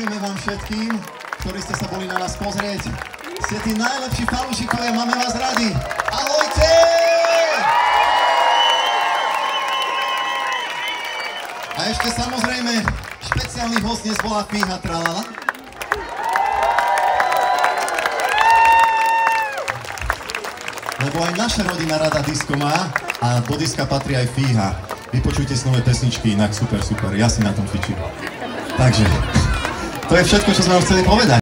Ďakujeme vám všetkým, ktorí ste sa boli na nás pozrieť. Ste tí najlepší fanúšikovia, máme vás radi. Ahojte! A ešte samozrejme, špeciálny host dnes bola Fíha Tralala. Lebo aj naša rodina rada disko má a do diska patrí aj Fíha. Vypočujte si nové pesničky, inak super, ja si na tom fičím. Takže, to je všetko, čo sme vám chceli povedať.